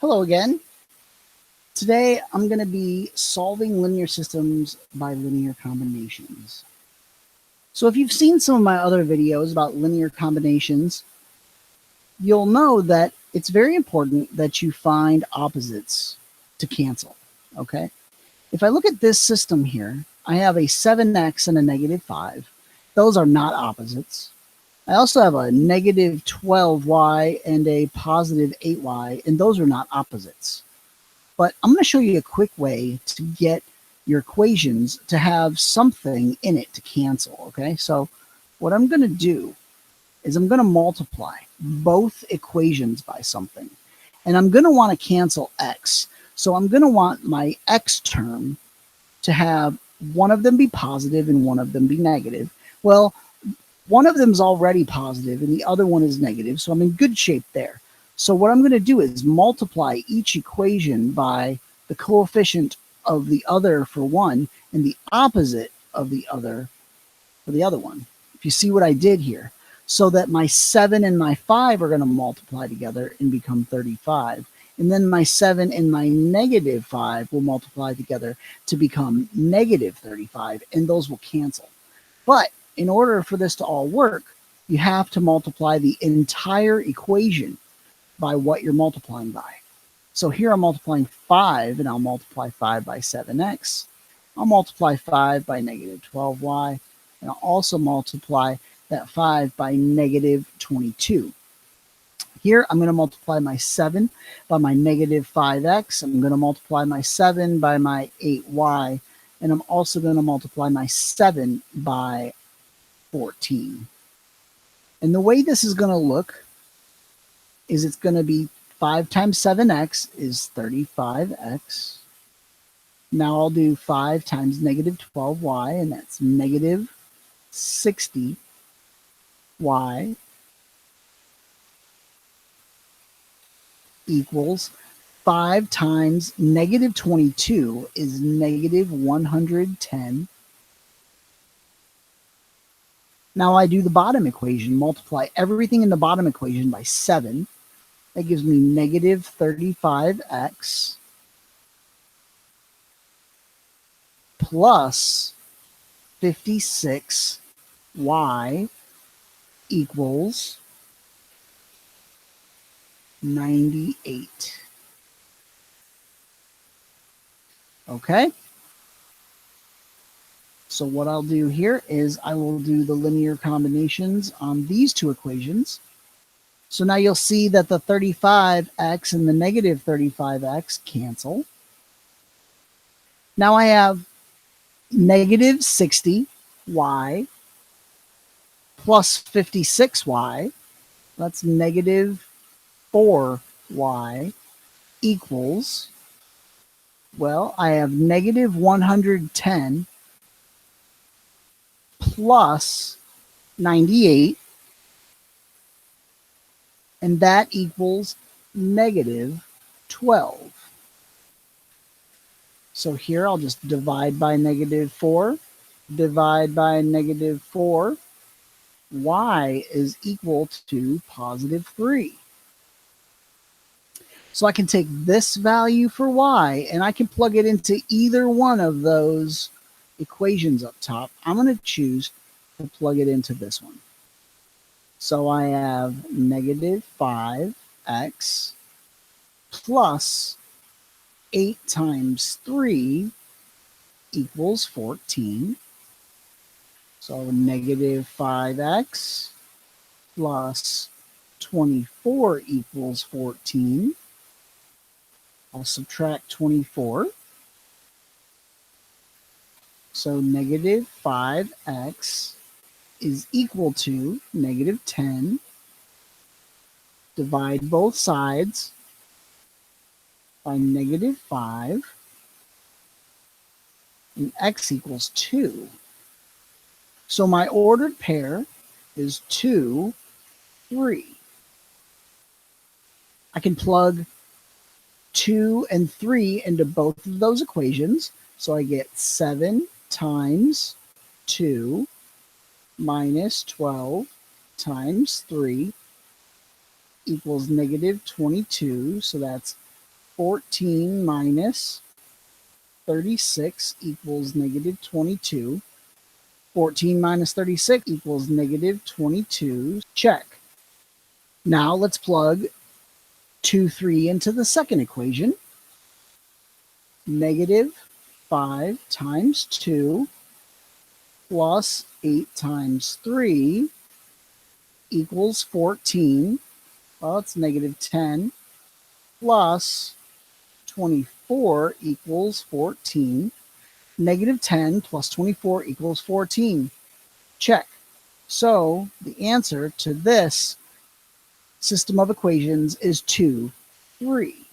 Hello again. Today I'm going to be solving linear systems by linear combinations. So if you've seen some of my other videos about linear combinations, you'll know that it's very important that you find opposites to cancel, okay? If I look at this system here, I have a 7x and a negative 5. Those are not opposites. I also have a negative 12y and a positive 8y, and those are not opposites. But I'm going to show you a quick way to get your equations to have something in it to cancel, okay? So what I'm going to do is I'm going to multiply both equations by something. And I'm going to want to cancel x. So I'm going to want my x term to have one of them be positive and one of them be negative. Well, one of them is already positive and the other one is negative, so I'm in good shape there. So what I'm going to do is multiply each equation by the coefficient of the other for one and the opposite of the other for the other one. If you see what I did here, so that my 7 and my 5 are going to multiply together and become 35. And then my 7 and my negative 5 will multiply together to become negative 35, and those will cancel. But in order for this to all work, you have to multiply the entire equation by what you're multiplying by. So here I'm multiplying 5, and I'll multiply 5 by 7x. I'll multiply 5 by negative 12y, and I'll also multiply that 5 by negative 22. Here, I'm going to multiply my 7 by my negative 5x. I'm going to multiply my 7 by my 8y, and I'm also going to multiply my 7 by 14. And the way this is going to look is it's going to be 5 times 7x is 35x. Now I'll do 5 times negative 12y, and that's negative 60y equals 5 times negative 22 is negative 110. Now I do the bottom equation, multiply everything in the bottom equation by 7. That gives me negative 35x plus 56y equals 98. Okay? So what I'll do here is I will do the linear combinations on these two equations. So now you'll see that the 35x and the negative 35x cancel. Now I have negative 60y plus 56y. That's negative 4y equals, well, I have negative 110 plus 98, and that equals negative 12. So here I'll just divide by negative 4, divide by negative 4. Y is equal to positive 3. So I can take this value for y and I can plug it into either one of those equations up top. I'm going to choose to plug it into this one. So I have negative 5x plus 8 times 3 equals 14. So negative 5x plus 24 equals 14. I'll subtract 24. So negative 5x is equal to negative 10. Divide both sides by negative 5. And x equals 2. So my ordered pair is 2, 3. I can plug 2 and 3 into both of those equations. So I get 7 times 2 minus 12 times 3 equals negative 22. So that's 14 minus 36 equals negative 22. 14 minus 36 equals negative 22. Check. Now let's plug 2, 3 into the second equation. Negative 5 times 2 plus 8 times 3 equals 14. Well, it's negative 10 plus 24 equals 14. Negative 10 plus 24 equals 14. Check. So the answer to this system of equations is 2, 3.